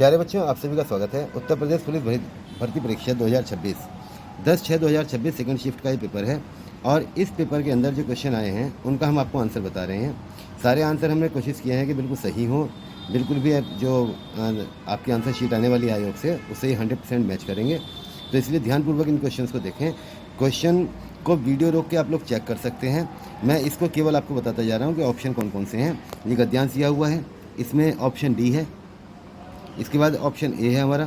प्यारे बच्चों, आप सभी का स्वागत है। उत्तर प्रदेश पुलिस भर्ती परीक्षा 2026 10/6/2026 सेकंड शिफ्ट का ये पेपर है और इस पेपर के अंदर जो क्वेश्चन आए हैं उनका हम आपको आंसर बता रहे हैं। सारे आंसर हमने कोशिश किए हैं कि बिल्कुल सही हो, बिल्कुल भी जो आपकी आंसर शीट आने वाली आयोग से उससे ही 100% मैच करेंगे। तो इसलिए ध्यानपूर्वक इन क्वेश्चन को देखें। क्वेश्चन को वीडियो रोक के आप लोग चेक कर सकते हैं। मैं इसको केवल आपको बताता जा रहा हूँ कि ऑप्शन कौन कौन से हैं। ये गद्यांश दिया हुआ है, इसमें ऑप्शन डी है। इसके बाद ऑप्शन ए है हमारा,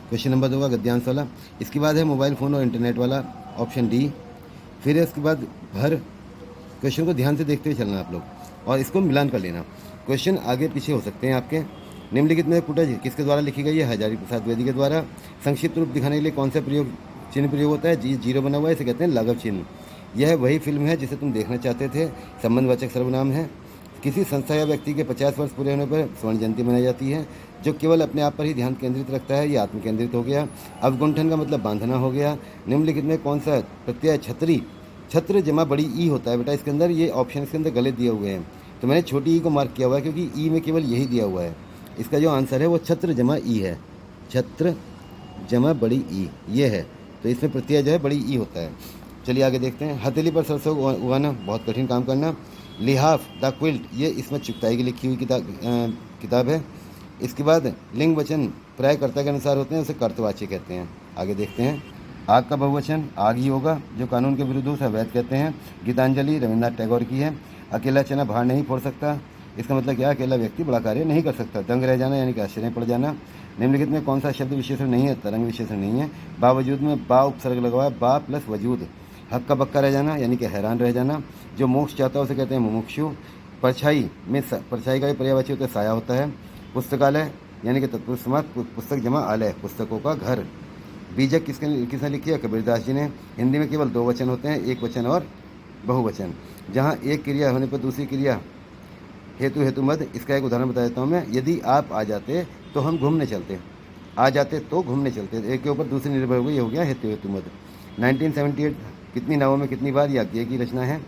क्वेश्चन नंबर 2 का गद्यांश वाला। इसके बाद है मोबाइल फ़ोन और इंटरनेट वाला, ऑप्शन डी। फिर है इसके बाद भर। क्वेश्चन को ध्यान से देखते हुए चलना आप लोग और इसको मिलान कर लेना। क्वेश्चन आगे पीछे हो सकते हैं आपके। निम्नलिखित में फुटेज किसके द्वारा लिखी गई है? हजारी प्रसाद द्विवेदी के द्वारा। संक्षिप्त रूप दिखाने के लिए कौन सा चिन्ह प्रयोग होता है? जी जीरो बना हुआ है, इसे कहते हैं लाघव चिन्ह। यह वही फिल्म है जिसे तुम देखना चाहते थे। संबंधवाचक सर्वनाम है। किसी संस्था या व्यक्ति के 50 वर्ष पूरे होने पर स्वर्ण जयंती मनाई जाती है। जो केवल अपने आप पर ही ध्यान केंद्रित रखता है, ये आत्म केंद्रित हो गया। अवगुंठन का मतलब बांधना हो गया। निम्नलिखित में कौन सा प्रत्यय छतरी छत्र जमा बड़ी ई होता है? बेटा इसके अंदर ये ऑप्शन इसके अंदर गलत दिए हुए हैं, तो मैंने छोटी ई को मार्क किया हुआ है क्योंकि ई में केवल यही दिया हुआ है। इसका जो आंसर है वो छत्र जमा ई है। छत्र जमा बड़ी ई ये है, तो इसमें प्रत्यय जो है बड़ी ई होता है। चलिए आगे देखते हैं। हथेली पर सरसों उगाना बहुत कठिन काम करना। लिहाफ द क्विल्ट, ये इसमें चुगताई की लिखी हुई किताब है। इसके बाद लिंग वचन प्रायकर्ता के अनुसार होते हैं, उसे कर्तवाच्य कहते हैं। आगे देखते हैं। आग का बहुवचन आग ही होगा, जो कानून के विरुद्ध उसे अवैध कहते हैं। गीतांजलि रविन्द्रनाथ टैगोर की है। अकेला चना भार नहीं फोड़ सकता, इसका मतलब क्या? अकेला व्यक्ति बड़ा कार्य नहीं कर सकता। दंग रह जाना यानी कि आश्चर्य पड़ जाना। निम्नलिखित में कौन सा शब्द विशेषण नहीं है? तरंग विशेषण नहीं है। बावजूद में बा उपसर्ग लगा हुआ है, बा प्लस वजूद। हक्का बक्का रह जाना यानी कि हैरान रह जाना। जो मोक्ष चाहता है उसे कहते हैं मुमुक्षु। परछाई में परछाई का भी पर्यायवाची होता है, साया होता है। पुस्तकालय यानी कि तत्पुरुष समास, पुस्तक जमा आलय, पुस्तकों का घर। बीजक किसने लिखी है? कबीरदास जी ने। हिंदी में केवल 2 वचन होते हैं, एक वचन और बहुवचन। जहाँ एक क्रिया होने पर दूसरी क्रिया हेतु मद। इसका एक उदाहरण बता देता हूँ मैं। यदि आप आ जाते तो हम घूमने चलते, आ जाते तो घूमने चलते, एक के ऊपर दूसरी निर्भर हो गई, ये हो गया हेतु मद। 1978 कितनी नावों में कितनी बार, ये की रचना है।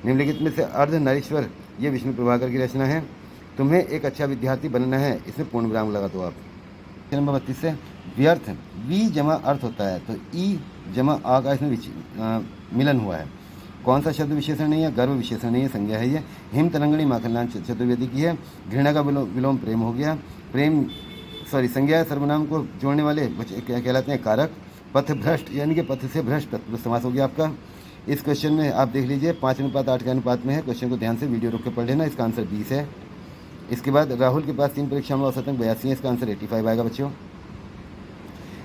निम्नलिखित में से अर्ध नारीश्वर, ये विष्णु प्रभाकर की रचना है। तुम्हें एक अच्छा विद्यार्थी बनना है, इसमें पूर्ण विराम लगा दो आप। नंबर 32 से व्यर्थ, वी जमा अर्थ होता है, तो ई जमा आ का इसमें मिलन हुआ है। कौन सा शब्द विशेषण नहीं है? गर्व विशेषण नहीं है, संज्ञा है ये। हिम तरंगणी माखनलाल चतुर्वेदी की है। घृणा का विलोम प्रेम हो गया। संज्ञा सर्वनाम को जोड़ने वाले क्या कहलाते हैं? कारक। पथ भ्रष्ट यानी कि पथ से भ्रष्ट तत्पुरुष समास हो गया आपका। इस क्वेश्चन में आप देख लीजिए 5:8 के अनुपात में है। क्वेश्चन को ध्यान से वीडियो रोक के पढ़ लेना। इसका आंसर 20 है। इसके बाद राहुल के पास 3 परीक्षा में औसतन 82 है, इसका आंसर 85 आएगा बच्चों।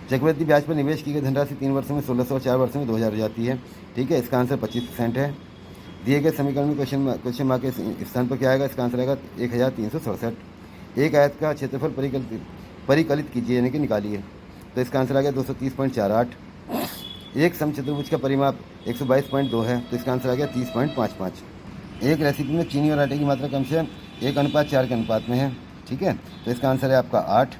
चक्रवृद्धि ब्याज पर निवेश की गई धनराशि 3 वर्षों में 1600 और 4 वर्षों में 2000 हो जाती है। ठीक है, इसका आंसर 25% है। दिए गए समीकरण में क्वेश्चन मार्क के स्थान पर क्या आएगा? इसका आंसर आएगा 1367। एक आयत का क्षेत्रफल परिकलित कीजिए यानी कि निकालिए, तो इसका आंसर आ गया 230.48। एक समचतुर्भुज का परिमाप 122.2 है, तो इसका आंसर आ गया 30.55। एक रेसिपी में चीनी और आटे की मात्रा कम से 1:4 के अनुपात में है। ठीक है, तो इसका आंसर है आपका 8।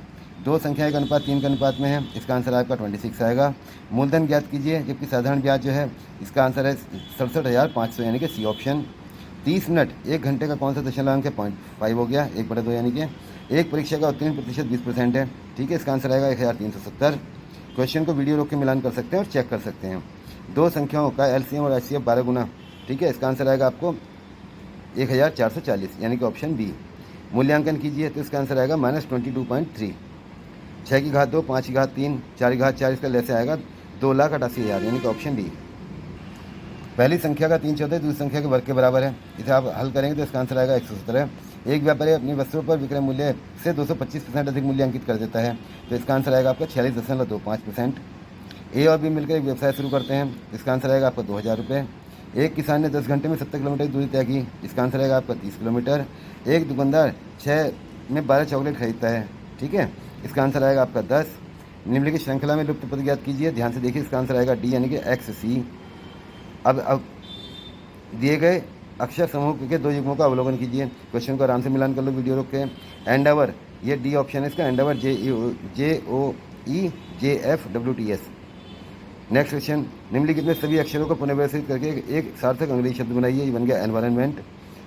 2 संख्या 1:3 के अनुपात में है, इसका आंसर आपका 26 आएगा। मूलधन ज्ञात कीजिए, जबकि साधारण ब्याज जो है इसका आंसर है 67,500 यानी कि सी ऑप्शन। 30 मिनट 1 घंटे का कौन सा दशमलव है? 0.5 हो गया, 1/2 यानी कि। एक परीक्षा का उत्तीर्ण प्रतिशत 20% है। ठीक है, इसका आंसर आएगा 1370। क्वेश्चन को वीडियो रोक के मिलान कर सकते हैं और चेक कर सकते हैं। 2 संख्याओं का एलसीएम और एचसीएफ 12 गुना। ठीक है, इसका आंसर आएगा आपको 1440 यानी कि ऑप्शन बी। मूल्यांकन कीजिए, तो इसका आंसर आएगा -22.3। 6 की घात 2, 5 की घात 3, 4 की घात 4, इसका लेसे आएगा 2,88,000 यानी कि ऑप्शन डी। पहली संख्या का 3/4 दूसरी संख्या के वर्ग के बराबर है। इसे आप हल करेंगे तो इसका आंसर आएगा 117। एक व्यापारी अपनी वस्तुओं पर विक्रय मूल्य से 225% अधिक मूल्य अंकित कर देता है, तो इसका आंसर आएगा आपका 46.25%। ए और बी मिलकर एक व्यवसाय शुरू करते हैं, इसका आंसर आएगा आपका 2000 रुपये। एक किसान ने 10 घंटे में 70 किलोमीटर की दूरी तय की, इसका आंसर आएगा आपका 30 किलोमीटर। एक दुकानदार 6 में 12 चॉकलेट खरीदता है। ठीक है, इसका आंसर आएगा आपका 10। निम्नलिखित श्रृंखला में लुप्त पद ज्ञात कीजिए, ध्यान से देखिए, इसका आंसर आएगा डी यानी कि XC। अब दिए गए अक्षर समूह के 2 युग्मों का अवलोकन कीजिए। क्वेश्चन को आराम से मिलान कर लो वीडियो रोक के। एंडावर, ये डी ऑप्शन है इसका। एंडावर JOEJFWTS। नेक्स्ट क्वेश्चन, निम्नलिखित में सभी अक्षरों को पुनर्व्यवस्थित करके एक सार्थक अंग्रेजी शब्द बनाइए, ये बन गया एनवायरनमेंट।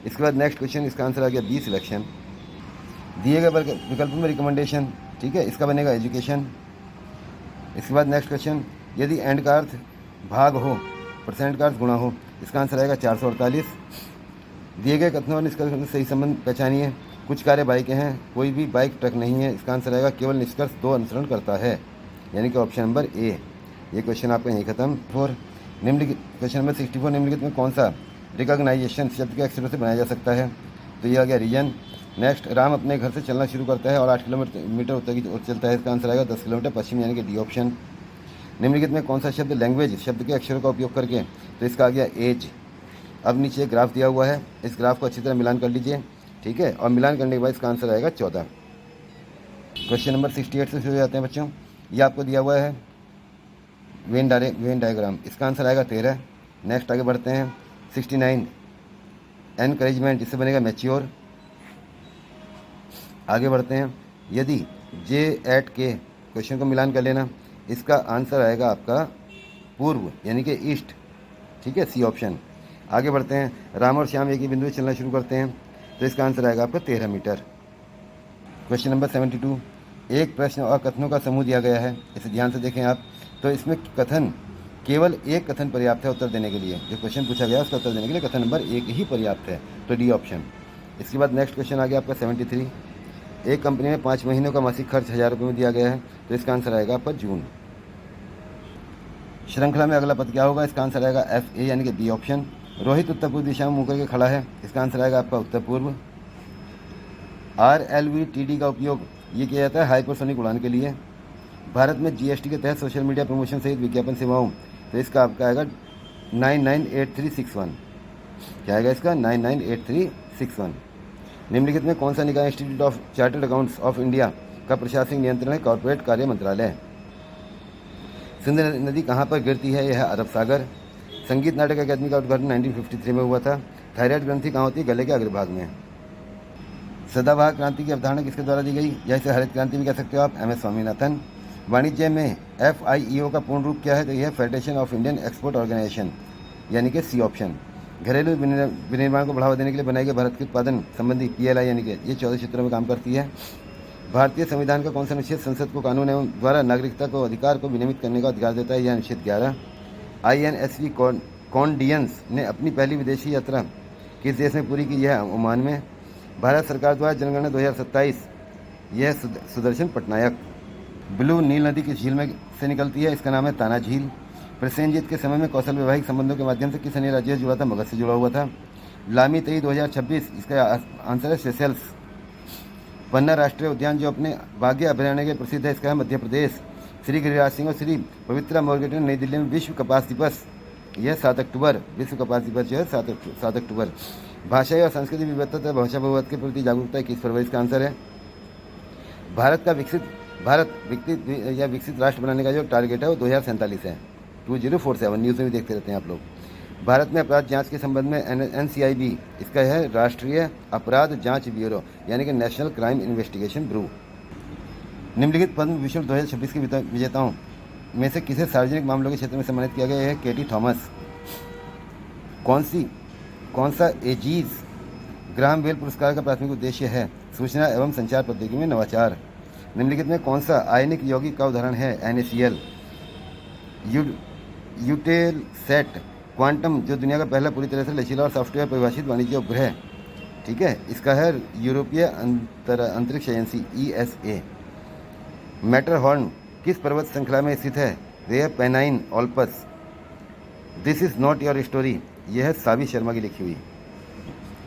इसके बाद नेक्स्ट क्वेश्चन, इसका आंसर आ गया बी सिलेक्शन। दिए गए विकल्पों में रिकमेंडेशन, ठीक है, इसका बनेगा एजुकेशन। इसके बाद नेक्स्ट क्वेश्चन, यदि एंड का अर्थ भाग हो, परसेंट का अर्थ गुणा हो, इसका आंसर आएगा 448। दिए गए कथनों और निष्कर्ष में सही संबंध पहचानिए। कुछ कार्य बाइकें हैं, कोई भी बाइक ट्रक नहीं है, इसका आंसर आएगा केवल निष्कर्ष 2 अनुसरण करता है, यानी कि ऑप्शन नंबर ए। ये क्वेश्चन आपका यहीं खत्म। निम्नलिखित क्वेश्चन नंबर 64, निम्नलिखित में कौन सा रिकॉग्नाइजेशन शब्द के अक्षरों से बनाया जा सकता है? तो ये आ गया रीजन। नेक्स्ट, राम अपने घर से चलना शुरू करता है और 8 किलोमीटर उत्तर की ओर चलता है, इसका आंसर आएगा 10 किलोमीटर पश्चिम, यानी कि डी ऑप्शन। निम्नलिखित में कौन सा शब्द लैंग्वेज शब्द के अक्षरों का उपयोग करके, तो इसका आ गया एज। अब नीचे ग्राफ दिया हुआ है, इस ग्राफ को अच्छी तरह मिलान कर लीजिए, ठीक है, और मिलान करने के बाद इसका आंसर आएगा 14। क्वेश्चन नंबर 68 से शुरू हो जाते हैं बच्चों। ये आपको दिया हुआ है वेन डायग्राम, इसका आंसर आएगा 13। नेक्स्ट आगे बढ़ते हैं। 69 एनकरेजमेंट, इससे बनेगा मैच्योर। आगे बढ़ते हैं। यदि जे एट के, क्वेश्चन को मिलान कर लेना, इसका आंसर आएगा आपका पूर्व, यानी कि ईस्ट, ठीक है, सी ऑप्शन। आगे बढ़ते हैं। राम और श्याम एक ही बिंदु से चलना शुरू करते हैं, तो इसका आंसर आएगा आपका 13 मीटर। क्वेश्चन नंबर 72, एक प्रश्न और कथनों का समूह दिया गया है, इसे ध्यान से देखें आप। तो इसमें कथन, केवल एक कथन पर्याप्त है उत्तर देने के लिए। जो क्वेश्चन पूछा गया उसका उत्तर देने के लिए कथन नंबर 1 ही पर्याप्त है, तो डी ऑप्शन। इसके बाद नेक्स्ट क्वेश्चन आ गया आपका 73, एक कंपनी में 5 महीनों का मासिक खर्च 1000 रुपये में दिया गया है, तो इसका आंसर आएगा आपका जून। श्रृंखला में अगला पद क्या होगा? इसका आंसर आएगा एफ ए, यानी कि बी ऑप्शन। रोहित उत्तर पूर्व दिशा में मुँह करके खड़ा है, इसका आंसर आएगा आपका उत्तर पूर्व। RLVTD का उपयोग ये किया जाता है हाइपरसोनिक उड़ान के लिए। भारत में GST के तहत सोशल मीडिया प्रमोशन सहित विज्ञापन सेवाओं, तो इसका आपका आएगा 998361। क्या आएगा इसका? 998361। निम्नलिखित में कौन सा निकाय institute of chartered accounts of India का प्रशासनिक नियंत्रण है? कॉर्पोरेट कार्य मंत्रालय। सिंध नदी कहाँ पर गिरती है? यह है अरब सागर। संगीत नाटक अकादमी का उद्घाटन 1953 में हुआ था। थायराइड ग्रंथि कहाँ होती है? गले के अग्रभाग में। सदाबहार क्रांति की अवधारणा किसके द्वारा दी गई? या इसे हरित क्रांति भी कह सकते हो आप, MS स्वामीनाथन। वाणिज्य में FIEO का पूर्ण रूप क्या है? तो यह federation of Indian export organisation, यानी कि सी ऑप्शन। घरेलू विनिर्माण को बढ़ावा देने के लिए बनाए गए भारत के उत्पादन संबंधी PLI, यानी कि ये 14 क्षेत्रों में काम करती है। भारतीय संविधान का कौन सा अनुच्छेद संसद को कानून एवं द्वारा नागरिकता को अधिकार को विनियमित करने का अधिकार देता है? यह अनुच्छेद 11। INSV कॉन्डियंस ने अपनी पहली विदेशी यात्रा किस देश में पूरी की? यह ओमान में। भारत सरकार द्वारा जनगणना 2027, यह सुदर्शन पटनायक। ब्लू नील नदी की झील में से निकलती है, इसका नाम है ताना झील। प्रसेनजीत के समय में कौशल वैवाहिक संबंधों के माध्यम से किस अन्य राज्य से जुड़ा था? मगध से जुड़ा हुआ था। लामी तई 2026, इसका आंसर है सेशेल्स। पन्ना राष्ट्रीय उद्यान जो अपने बाघ अभयारण्य के प्रसिद्ध है, इसका है मध्य प्रदेश। श्री गिरिराज सिंह और श्री पवित्रा मोर्गेट ने नई दिल्ली में विश्व कपास दिवस, यह 7 अक्टूबर, विश्व कपास दिवस जो है 7 अक्टूबर। भाषाई और संस्कृति विविधता भाषा बहुमत के प्रति जागरूकता 21 फरवरी, इसका आंसर है। भारत विकसित राष्ट्र बनाने का जो टारगेट है वो 2047 है, 2047। न्यूज़ में भी देखते रहते हैं आप लोग। भारत में अपराध जांच के संबंध में NCIB, इसका है राष्ट्रीय अपराध जांच ब्यूरो, यानी कि नेशनल क्राइम इन्वेस्टिगेशन ब्यूरो। निम्नलिखित पद्म विभूषण 2026 के विजेताओं में से किसे सार्वजनिक मामलों के क्षेत्र में सम्मानित किया गया है? KT Thomas. कौन सा एजीज ग्राहम बेल पुरस्कार का प्राथमिक उद्देश्य है? सूचना एवं संचार प्रौद्योगिकी में नवाचार। निम्नलिखित में कौन सा आयनिक यौगिक का उदाहरण है? NaCl। यूटेलसैट क्वांटम, जो दुनिया का पहला पूरी तरह से लचीला और सॉफ्टवेयर परिभाषित वाणिज्य उपग्रह, ठीक है, इसका है यूरोपीय अंतरिक्ष एजेंसी ESA। मैटरहॉर्न किस पर्वत श्रृंखला में स्थित है? वे Pennine Alps. This is not your story, यह है सावी शर्मा की लिखी हुई।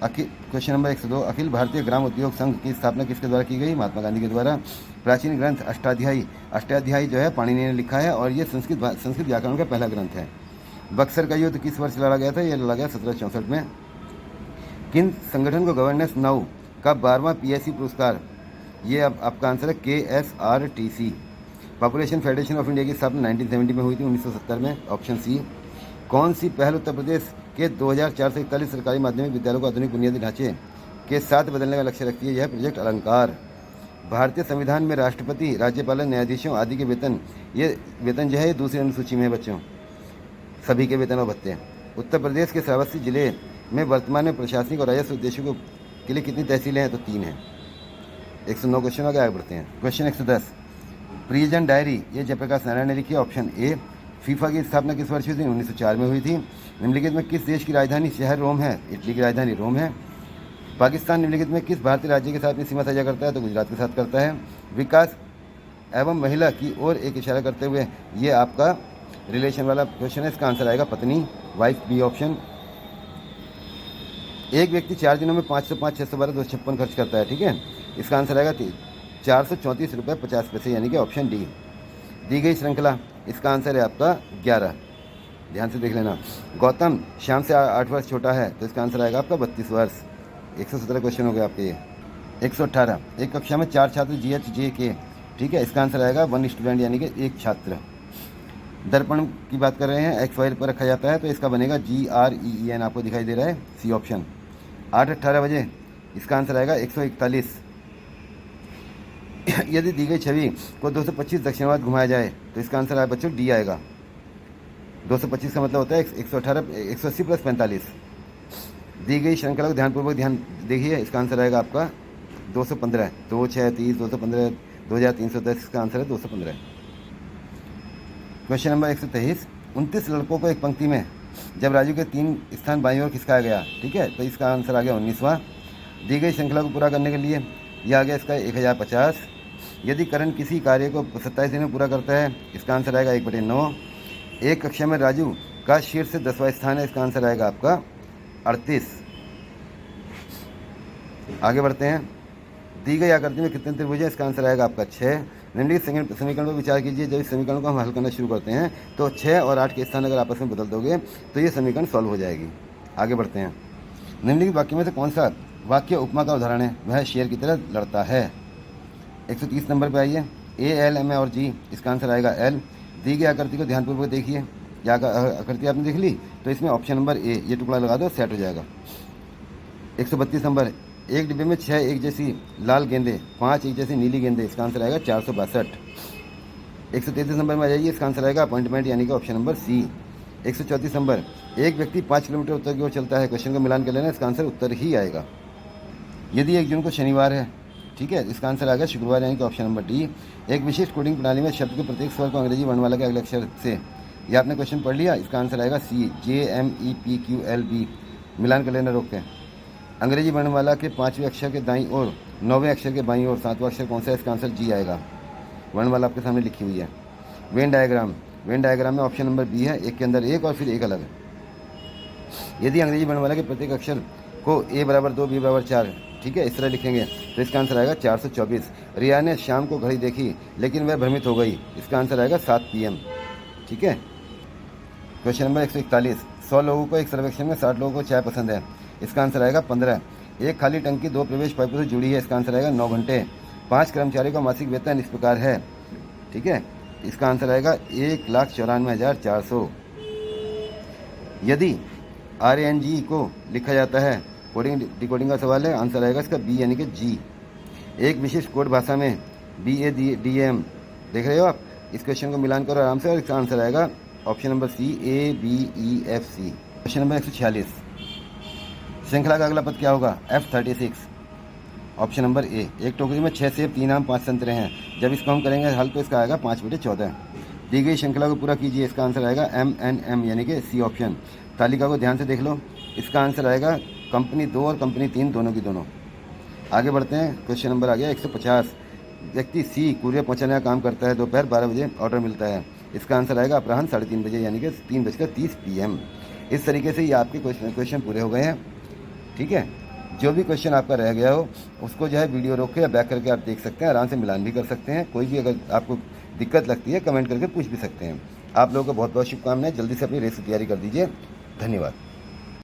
क्वेश्चन नंबर 102, अखिल भारतीय ग्राम उद्योग संघ की स्थापना किसके द्वारा की गई? महात्मा गांधी के द्वारा। प्राचीन ग्रंथ अष्टाध्यायी जो है पाणिनि ने लिखा है, और ये संस्कृत व्याकरण का पहला ग्रंथ है। बक्सर का युद्ध किस वर्ष लड़ा गया था? यह लड़ा गया 1764 में। किन संगठन को गवर्नेंस नाउ का 12वां PSC पुरस्कार? ये आपका आंसर है KSRTC। Population federation of India की स्थापना 1970 में हुई थी, 1970 में, ऑप्शन सी। कौन सी पहल उत्तर प्रदेश के 2441 सरकारी माध्यमिक विद्यालयों को आधुनिक बुनियादी ढांचे के साथ बदलने का लक्ष्य रखती है? यह प्रोजेक्ट अलंकार। भारतीय संविधान में राष्ट्रपति, राज्यपाल, न्यायाधीशों आदि के वेतन, ये वेतन जो है ये दूसरी अनुसूची में है बच्चों, सभी के वेतन और भत्ते। उत्तर प्रदेश के श्रावस्ती जिले में वर्तमान में प्रशासनिक और राजस्व उद्देश्यों के लिए कितनी तहसीलें हैं? तो 3 हैं। 109 क्वेश्चन हो गया, आगे बढ़ते हैं। क्वेश्चन 110, प्रिजन डायरी ये जयप्रकाश नारायण ने लिखी। Option A. फीफा की स्थापना किस वर्ष हुई थी? 1904 में हुई थी। निम्नलिखित में किस देश की राजधानी शहर रोम है? इटली की राजधानी रोम है। पाकिस्तान निम्नलिखित में किस भारतीय राज्य के साथ अपनी सीमा साझा करता है? तो गुजरात के साथ करता है। विकास एवं महिला की ओर एक इशारा करते हुए ये आपका रिलेशन वाला क्वेश्चन है, इसका आंसर आएगा पत्नी, वाइफ, बी ऑप्शन। एक व्यक्ति 4 दिनों में 505, 612, 256 खर्च करता है, ठीक है। इसका आंसर आएगा 434 रुपये 50 पैसे, यानी कि ऑप्शन डी। दी गई श्रृंखला, इसका आंसर है आपका 11। ध्यान से देख लेना। गौतम श्याम से 8 वर्ष छोटा है, तो इसका आंसर आएगा आपका 32 वर्ष। 117 क्वेश्चन हो गए आपके ये। 118, एक कक्षा में 4 छात्र GH के, ठीक है, इसका आंसर आएगा 1 स्टूडेंट, यानी कि 1 छात्र। दर्पण की बात कर रहे हैं, एक्स वाई पर रखा जाता है, तो इसका बनेगा GREEN, आपको दिखाई दे रहा है, सी ऑप्शन। 8:18 बजे, इसका आंसर आएगा 141। यदि दी गई छवि को 225 दक्षिणावर्त घुमाया जाए तो इसका आंसर आएगा बच्चों डी आएगा। 225 का मतलब होता है 180 + 45। दी गई श्रृंखला को ध्यानपूर्वक ध्यान देखिए, इसका आंसर आएगा आपका 215। 2, 6, 30, 215, 2310, इसका आंसर है 215। क्वेश्चन नंबर 123, 29 लड़कों को एक पंक्ति में जब राजू के 3 स्थान बाईं ओर खिसकाया गया, ठीक है, तो इसका आंसर आ गया 19वां। दी गई श्रृंखला को पूरा करने के लिए यह आ गया इसका 1050। यदि करण किसी कार्य को 27 दिन में पूरा करता है, इसका आंसर आएगा 1/9। एक कक्षा में राजू का शीर्ष से 10वां स्थान है, इसका आंसर आएगा आपका 38। आगे बढ़ते हैं। दी गई आकृति में कितने त्रिभुज है? इसका आंसर आएगा आपका 6। निम्नलिखित समीकरण पर विचार कीजिए। जब इस समीकरण को हम हल करना शुरू करते हैं तो 6 और 8 के स्थान अगर आपस में बदल दोगे तो ये समीकरण सॉल्व हो जाएगी। आगे बढ़ते हैं। निम्नलिखित वाक्य में से कौन सा वाक्य उपमा का उदाहरण है? वह शेर की तरह लड़ता है। 130 नंबर पर आइए। A, L, M और G, इसका आंसर आएगा L। दी गई आकृति को ध्यानपूर्वक देखिए। या आकृति आपने देख ली तो इसमें ऑप्शन नंबर A, ये टुकड़ा लगा दो, सेट हो जाएगा। 132 नंबर, एक डिब्बे में 6 एक जैसी लाल गेंदे, 5 एक जैसी नीली गेंदे, इसका आंसर आएगा 462। 133 नंबर में आ जाइए, इसका आंसर आएगा अपॉइंटमेंट, यानी कि ऑप्शन नंबर C। 134 नंबर, एक व्यक्ति 5 किलोमीटर उत्तर की ओर चलता है, क्वेश्चन का मिलान कर लेना, इसका आंसर उत्तर ही आएगा। यदि 1 जून को शनिवार है, ठीक है, इसका आंसर आएगा शुक्रवार, यानी कि ऑप्शन नंबर डी। एक विशिष्ट कोडिंग प्रणाली में शब्द के प्रत्येक स्वर को अंग्रेजी वर्णमाला के अगले अक्षर से, यह आपने क्वेश्चन पढ़ लिया, इसका आंसर आएगा C, JMEPQLB। मिलान कर लेना रोक के। अंग्रेजी वर्णमाला के 5वें अक्षर के दाईं ओर, 9वें अक्षर के बाईं ओर 7वां अक्षर कौन सा है? इसका आंसर जी आएगा। वर्णमाला आपके सामने लिखी हुई है। वेन डायग्राम, वेन डायग्राम में ऑप्शन नंबर बी है, एक के अंदर एक और फिर एक अलग। यदि अंग्रेजी वर्णमाला के प्रत्येक अक्षर को A = 2, B = 4, ठीक है, इस तरह लिखेंगे तो इसका आंसर आएगा 424। रिया ने शाम को घड़ी देखी लेकिन वह भ्रमित हो गई, इसका आंसर आएगा 7 PM, ठीक है। क्वेश्चन नंबर 141, 100 लोगों को एक सर्वेक्षण में 60 लोगों को चाय पसंद है, इसका आंसर आएगा 15। एक खाली टंकी 2 प्रवेश पाइपों से जुड़ी है, इसका आंसर आएगा 9 घंटे। 5 कर्मचारियों का मासिक वेतन इस प्रकार है, ठीक है, इसका आंसर आएगा 1,94,400। यदि RNG को लिखा जाता है, कोडिंग डिकोडिंग का सवाल है, आंसर आएगा इसका B, यानी कि G। एक विशिष्ट कोड भाषा में BADM, देख रहे हो आप, इस क्वेश्चन को मिलान करो आराम से और इसका आंसर आएगा option number C, ABEFC। Question number 146, श्रृंखला का अगला पद क्या होगा? F36, option number A। एक टोकरी में 6 सेब, 3 आम, 5 संतरे हैं, जब इसको हम करेंगे हल तो इसका आएगा 5/14। दी गई श्रृंखला को पूरा कीजिए, इसका आंसर आएगा MNM, यानी कि C ऑप्शन। तालिका को ध्यान से देख लो, इसका आंसर आएगा कंपनी 2 और कंपनी 3 दोनों की दोनों। आगे बढ़ते हैं। क्वेश्चन नंबर आ गया 150, व्यक्ति C कूरियर पहुंचाने का काम करता है, दोपहर 12 बजे ऑर्डर मिलता है, इसका आंसर आएगा अपराह्न 3:30 बजे, यानी कि 3:30 PM। इस तरीके से ये आपके क्वेश्चन पूरे हो गए हैं, ठीक है। जो भी क्वेश्चन आपका रह गया हो उसको जो है वीडियो रोक के या बैक करके आप देख सकते हैं, आराम से मिलान भी कर सकते हैं। कोई भी अगर आपको दिक्कत लगती है कमेंट करके पूछ भी सकते हैं। आप लोगों को बहुत बहुत शुभकामनाएं, जल्दी से अपनी रेस की तैयारी कर दीजिए। धन्यवाद।